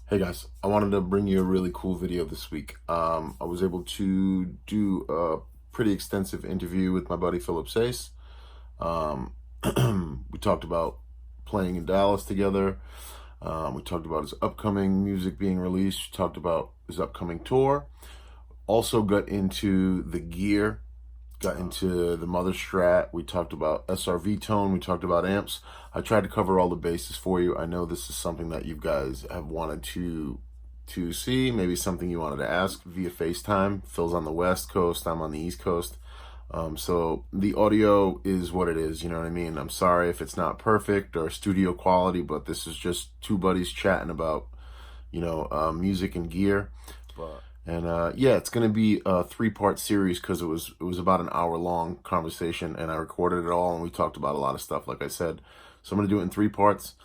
Hey guys, I wanted to bring you a really cool video this week. I was able to do a pretty extensive interview with my buddy Philip Sayce. Um, we talked about playing in Dallas together. We talked about his upcoming music being released. We talked about his upcoming tour. Also got into the gear, got into the Mother Strat. We talked about SRV Tone. We talked about amps. I tried to cover all the bases for you. I know this is something that you guys have wanted to see, maybe something you wanted to ask via FaceTime. Phil's on the West Coast, I'm on the East Coast. So the audio is what it is, you know what I mean? I'm sorry if it's not perfect or studio quality, but this is just two buddies chatting about, music and gear. And yeah, it's gonna be a three-part series because it was about an hour long conversation, and I recorded it all, and we talked about a lot of stuff, like I said. So I'm gonna do it in three parts.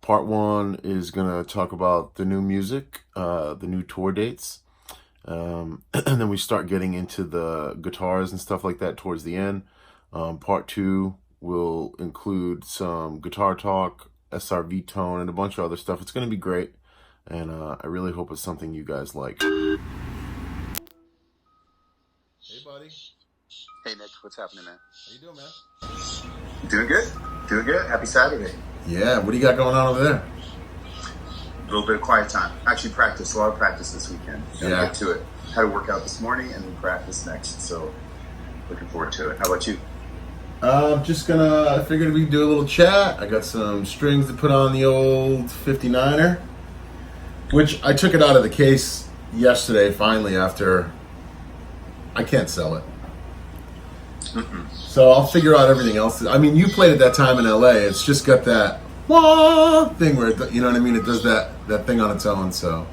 Part one is gonna talk about the new music, the new tour dates, and then we start getting into the guitars and stuff like that towards the end. Part two will include some guitar talk, SRV tone, and a bunch of other stuff. It's gonna be great, and I really hope it's something you guys like. Hey, buddy. Hey Nick, what's happening, man? How you doing, man? Doing good. Doing good. Happy Saturday. Yeah, what do you got going on over there? A little bit of quiet time. Actually practice, a lot of practice this weekend. Gotta get to it. Had a workout this morning and then practice next. So looking forward to it. How about you? I figured we'd do a little chat. I got some strings to put on the old 59er, which I took it out of the case yesterday, finally, after I can't sell it. So I'll figure out everything else. I mean, you played at that time in LA. It's just got that wah thing where you know what I mean. It does that thing on its own. So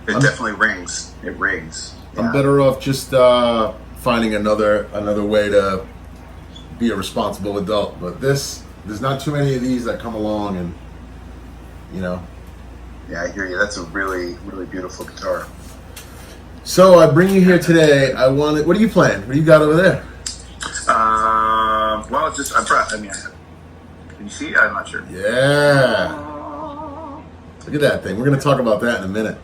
It definitely rings. It rings. Yeah. I'm better off just finding another way to be a responsible adult. But there's not too many of these that come along, and Yeah, I hear you. That's a really, really beautiful guitar. So I bring you here today. What are you playing? What do you got over there? Well, can you see? I'm not sure. Yeah. Look at that thing. We're going to talk about that in a minute.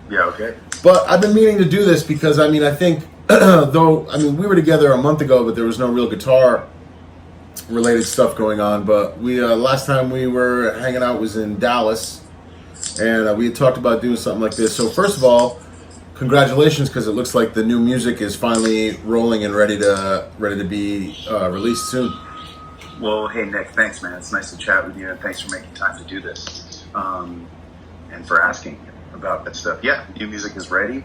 Yeah, okay. But I've been meaning to do this because, I think, we were together a month ago, but there was no real guitar-related stuff going on. But last time we were hanging out was in Dallas, and we had talked about doing something like this. So first of all, congratulations, because it looks like the new music is finally rolling and ready to be released soon. Well, hey Nick, thanks, man. It's nice to chat with you, and thanks for making time to do this, and for asking about that stuff. Yeah, new music is ready.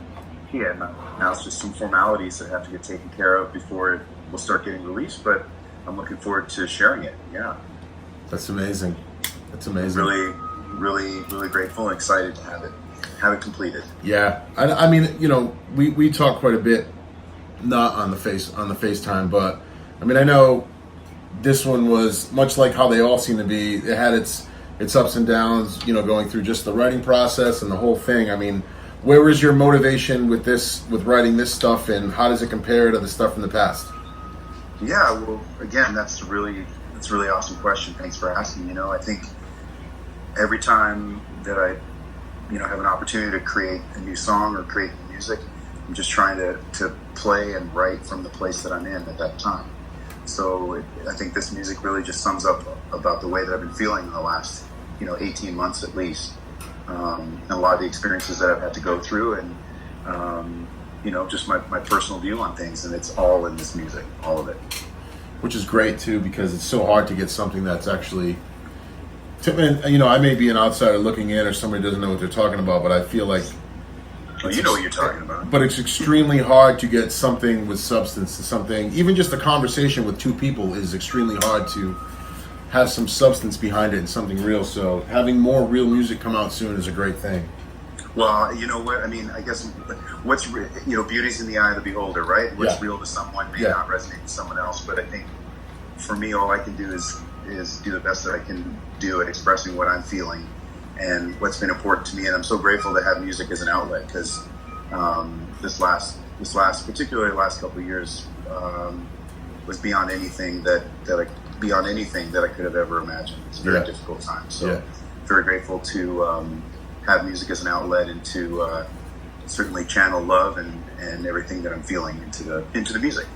Yeah, now it's just some formalities that have to get taken care of before it will start getting released. But I'm looking forward to sharing it. Yeah, that's amazing. That's amazing. Really, really, really grateful and excited to have it completed. Yeah, I mean, we talk quite a bit, not on the FaceTime, but I mean, I know this one was much like how they all seem to be. It had its ups and downs, going through just the writing process and the whole thing. I mean, where was your motivation with writing this stuff, and how does it compare to the stuff in the past? Yeah, well, again, that's a really awesome question. Thanks for asking. I think every time that I have an opportunity to create a new song or create new music, I'm just trying to play and write from the place that I'm in at that time. So I think this music really just sums up about the way that I've been feeling in the last 18 months at least, and a lot of the experiences that I've had to go through, and just my personal view on things, and it's all in this music, all of it. Which is great too, because it's so hard to get something that's actually, I may be an outsider looking in, or somebody doesn't know what they're talking about, but I feel like, well, you know what you're talking about. But it's extremely hard to get something with substance to something. Even just a conversation with two people is extremely hard to have some substance behind it and something real. So having more real music come out soon is a great thing. Well, you know what? I mean, I guess what's beauty's in the eye of the beholder, right? What's real to someone may not resonate to someone else. But I think for me, all I can do is do the best that I can do at expressing what I'm feeling and what's been important to me. And I'm so grateful to have music as an outlet, because particularly the last couple of years, was beyond anything that I could have ever imagined. It's a very difficult time. So very grateful to have music as an outlet and to certainly channel love and everything that I'm feeling into the music.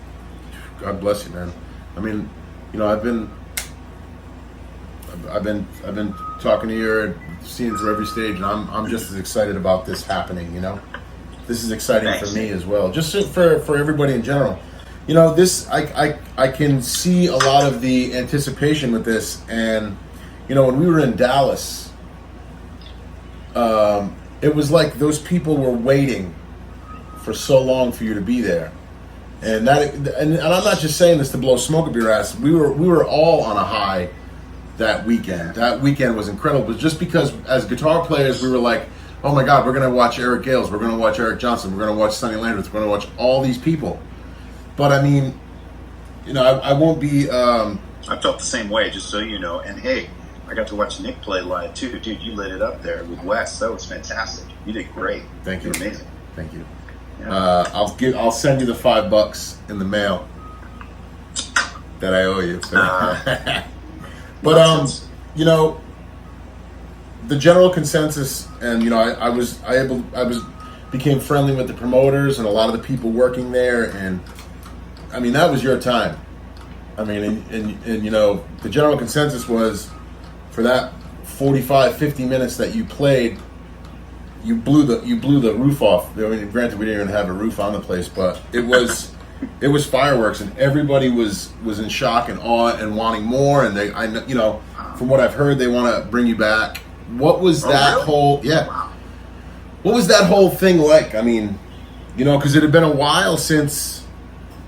God bless you, man. I mean, you know, I've been talking to you, seeing through every stage, and I'm just as excited about this happening. You know, this is exciting Thanks. for me as well, just for everybody in general. You know, this I can see a lot of the anticipation with this, and you know, when we were in Dallas, it was like those people were waiting for so long for you to be there. And I'm not just saying this to blow smoke up your ass. We were all on a high that weekend. That weekend was incredible. But just because as guitar players we were like, oh my God, we're gonna watch Eric Gales, we're gonna watch Eric Johnson, we're gonna watch Sonny Landreth, we're gonna watch all these people. But I mean, you know, I won't be. I felt the same way, just so you know. And hey, I got to watch Nick play live too, dude. You lit it up there with Wes. That was fantastic. You did great. Thank you. You're amazing. Thank you. Yeah. I'll send you the $5 in the mail that I owe you. But you know, the general consensus, and you know, I became friendly with the promoters and a lot of the people working there, and I mean that was your time. I mean, and you know, the general consensus was for that 45-50 minutes that you played. You blew the roof off. I mean, granted, we didn't even have a roof on the place, but it was fireworks, and everybody was in shock and awe and wanting more. And you know, from what I've heard, they want to bring you back. What was that really? whole Wow. What was that whole thing like? I mean, you know, because it had been a while since,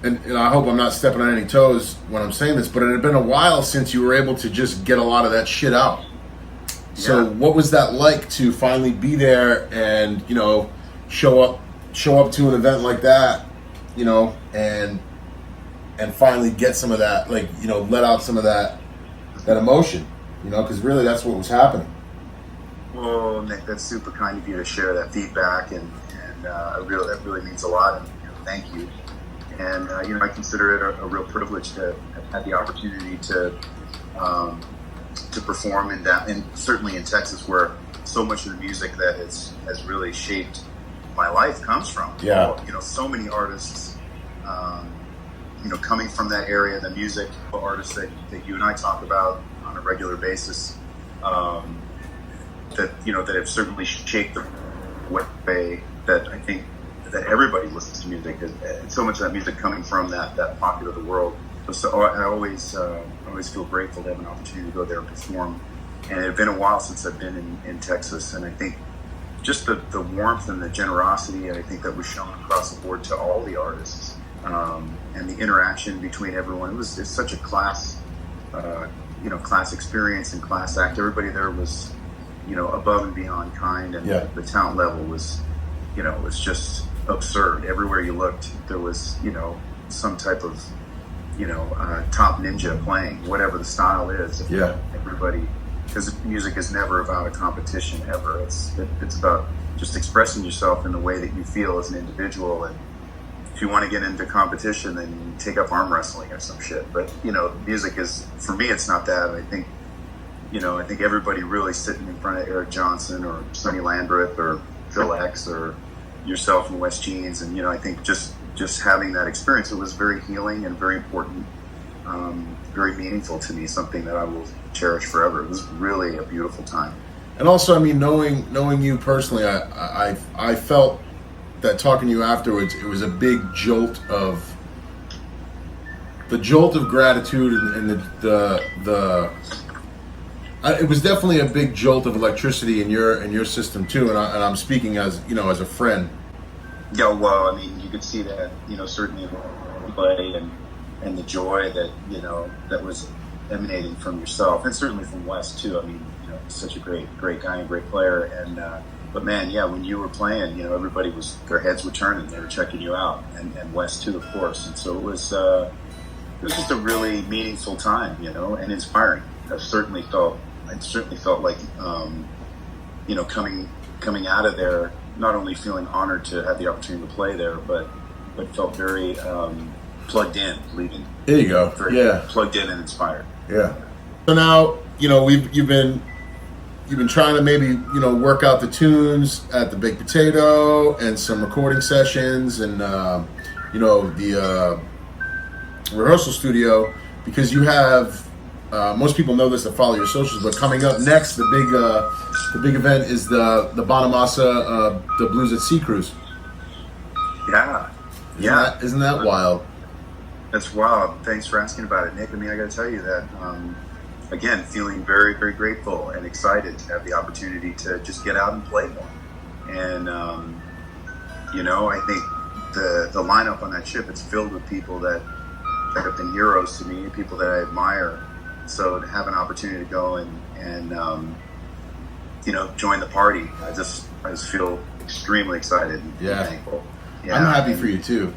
and I hope I'm not stepping on any toes when I'm saying this, but it had been a while since you were able to just get a lot of that shit out. So what was that like to finally be there and, you know, show up to an event like that, you know, and finally get some of that, like, you know, let out some of that emotion, you know, because really that's what was happening. Well, Nick, that's super kind of you to share that feedback, and that really means a lot. And you know, thank you. And you know, I consider it a real privilege to have had the opportunity to perform in that, and certainly in Texas, where so much of the music that has really shaped my life comes from. Yeah. You know, so many artists, you know, coming from that area, the music artists that you and I talk about on a regular basis, that, you know, that have certainly shaped the way that I think that everybody listens to music. And so much of that music coming from that pocket of the world. So I always feel grateful to have an opportunity to go there and perform. And it had been a while since I've been in Texas, and I think just the warmth and the generosity, I think, that was shown across the board to all the artists, and the interaction between everyone. It's such a class experience and class act. Everybody there was, you know, above and beyond kind, and the talent level was, you know, was just absurd. Everywhere you looked, there was, you know, some type of, you know, top ninja playing, whatever the style is. Everybody, because music is never about a competition ever. It's about just expressing yourself in the way that you feel as an individual. And if you want to get into competition, then take up arm wrestling or some shit. But you know, music is, for me, it's not that. I think, you know, I think everybody really sitting in front of Eric Johnson or Sonny Landreth or Phil X or yourself and Wes Jeans, and you know, I think just having that experience, it was very healing and very important, very meaningful to me, something that I will cherish forever. It was really a beautiful time. And also, I mean, knowing you personally, I felt that talking to you afterwards, it was a big jolt of gratitude, and it was definitely a big jolt of electricity in your system too. And I'm speaking as, you know, as a friend. Yeah, well, I mean, you could see that, you know, certainly in the play and the joy that, you know, that was emanating from yourself, and certainly from Wes too. I mean, you know, such a great guy and great player. And but man, yeah, when you were playing, you know, everybody their heads were turning, they were checking you out, and Wes too, of course. And so it was just a really meaningful time, you know, and inspiring. I certainly felt like, you know, coming out of there, not only feeling honored to have the opportunity to play there, but felt very plugged in leaving. There you go. Very plugged in and inspired. Yeah. So now, you know, you've been you've been trying to maybe work out the tunes at the Baked Potato and some recording sessions and the rehearsal studio, because you have most people know this that follow your socials, but coming up next, the big event is the Bonamassa the Blues at Sea Cruise. Yeah, Isn't that wild? That's wild. Thanks for asking about it, Nick. I mean, I got to tell you that, again, feeling very, very grateful and excited to have the opportunity to just get out and play more. And, I think the lineup on that ship, it's filled with people that have been heroes to me, people that I admire. So to have an opportunity to go and join the party, I just feel extremely excited and thankful. Yeah, I'm happy for you too.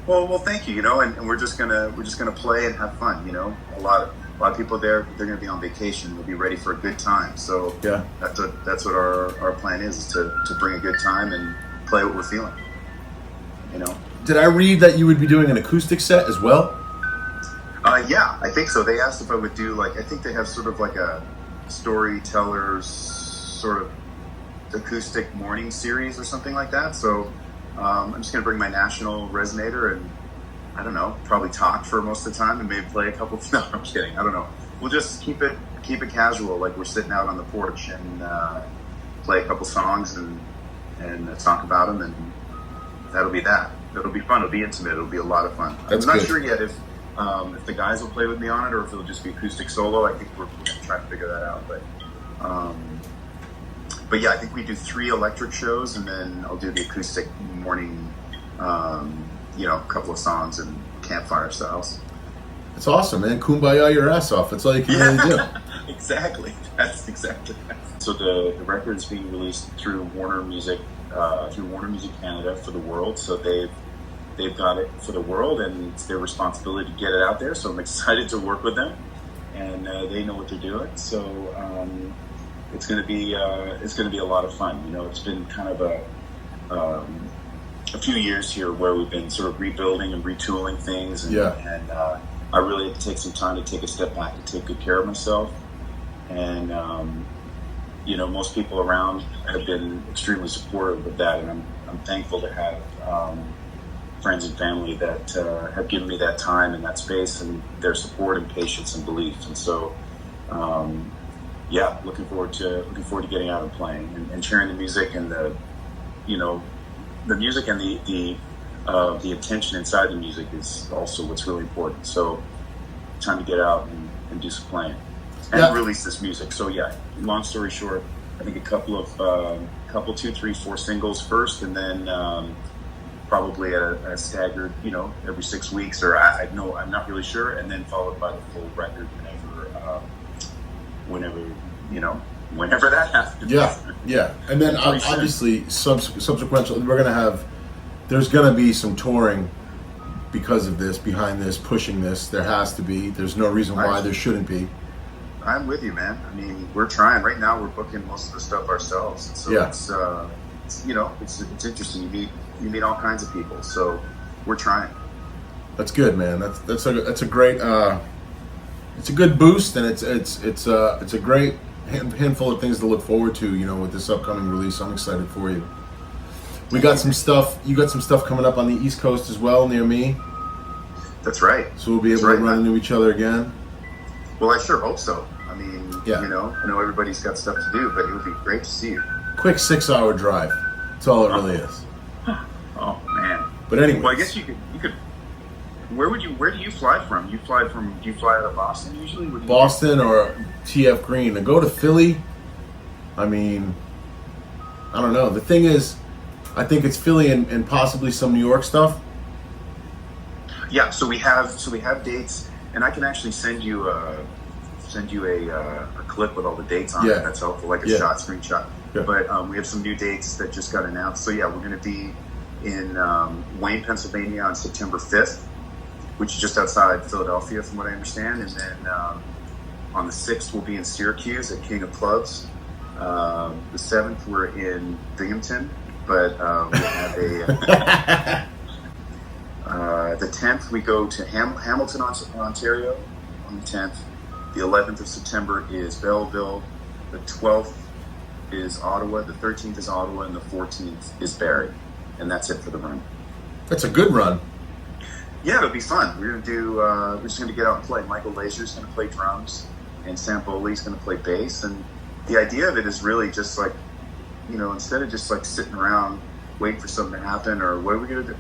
Well, thank you. And we're just gonna play and have fun. A lot of people there, they're gonna be on vacation. They'll be ready for a good time. So yeah, that's what our plan is to bring a good time and play what we're feeling. Did I read that you would be doing an acoustic set as well? Yeah, I think so. They asked if I would do I think they have sort of like a storytellers sort of acoustic morning series or something like that. So I'm just going to bring my National resonator and, I don't know, probably talk for most of the time and maybe play a couple. No, I'm kidding. I don't know. We'll just keep it casual, like we're sitting out on the porch and play a couple songs and talk about them, and that'll be that. It'll be fun. It'll be intimate. It'll be a lot of fun. That's I'm not good. Sure yet if the guys will play with me on it or if it'll just be acoustic solo. I think we're going to try to figure that out. But yeah, I think we do 3 electric shows, and then I'll do the acoustic morning, a couple of songs and campfire styles. It's awesome, man. Kumbaya your ass off. That's all you can really do. Exactly. That's exactly that. So the record is being released through Warner Music Canada for the world. So they've got it for the world, and it's their responsibility to get it out there. So I'm excited to work with them, and they know what they're doing. So it's going to be a lot of fun. It's been kind of a few years here where we've been sort of rebuilding and retooling things, and I really had to take some time to take a step back and take good care of myself. And most people around have been extremely supportive of that, and I'm thankful to have friends and family that have given me that time and that space and their support and patience and belief. And so looking forward to getting out and playing and sharing the music and the music and the intention inside the music is also what's really important. So time to get out and do some playing and release this music. So long story short, I think a couple 2, 3, 4 singles first, and then probably a staggered, every 6 weeks, or I'm not really sure, and then followed by the full record whenever that happens. Yeah. And then obviously subsequently there's gonna be some touring because of this, behind this, pushing this. There has to be. There's no reason why there shouldn't be. I'm with you, man. I mean, we're trying. Right now, we're booking most of the stuff ourselves. So it's interesting. You meet all kinds of people. So we're trying. That's good, man. That's a great. It's a good boost, and it's a great handful of things to look forward to. With this upcoming release, I'm excited for you. We got some stuff. You got some stuff coming up on the East Coast as well, near me. That's right. So we'll be able to run into each other again. Well, I sure hope so. I mean, I know everybody's got stuff to do, but it would be great to see you. Quick 6-hour drive. That's all it really is. Oh man. But anyway. Well, I guess you could. Where do you fly from? Do you fly out of Boston usually? Boston or TF Green. To go to Philly, I mean, I don't know. The thing is, I think it's Philly and possibly some New York stuff. Yeah, so we have dates, and I can actually send you a clip with all the dates on it. That's helpful, like a screenshot. Yeah. But we have some new dates that just got announced. So we're going to be in Wayne, Pennsylvania on September 5th, which is just outside Philadelphia, from what I understand. And then on the 6th, we'll be in Syracuse at King of Clubs. The 7th, we're in Binghamton, but we'll have the 10th, we go to Hamilton, Ontario on the 10th. The 11th of September is Belleville. The 12th is Ottawa, the 13th is Ottawa, and the 14th is Barrie. And that's it for the run. That's a good run. Yeah, it'll be fun. We're gonna do. We're just gonna get out and play. Michael Lazer's gonna play drums, and Sam Foley's gonna play bass. And the idea of it is really just like, instead of just like sitting around waiting for something to happen or what are we gonna do.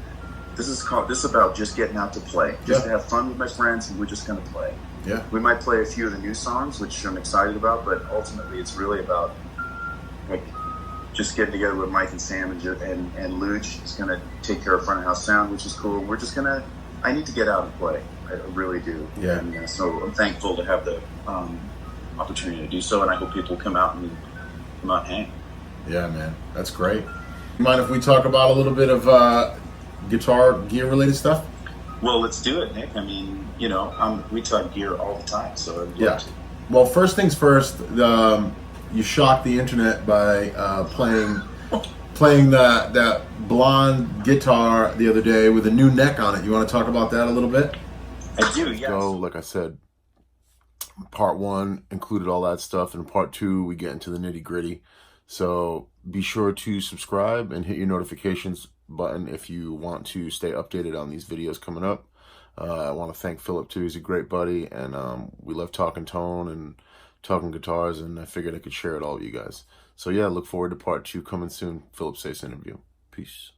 This is about just getting out to play, just to have fun with my friends, and we're just gonna play. Yeah. We might play a few of the new songs, which I'm excited about, but ultimately it's really about like just getting together with Mike and Sam and Luge is gonna take care of front of house sound, which is cool. We're just gonna. I need to get out and play. I really do. Yeah. And so I'm thankful to have the opportunity to do so, and I hope people come out and hang. Yeah, man, that's great. You mind if we talk about a little bit of guitar gear related stuff? Well, let's do it, Nick. I mean, we talk gear all the time, so I'd love to. Well, first things first. You shocked the internet by playing that blonde guitar the other day with a new neck on it. You want to talk about that a little bit? I do, yes. So, like I said, part 1 included all that stuff, and part 2 we get into the nitty gritty. So be sure to subscribe and hit your notifications button if you want to stay updated on these videos coming up. I want to thank Philip too. He's a great buddy, and we love talking tone and talking guitars, and I figured I could share it all with you guys. So yeah, look forward to part 2 coming soon. Philip Sayce interview. Peace.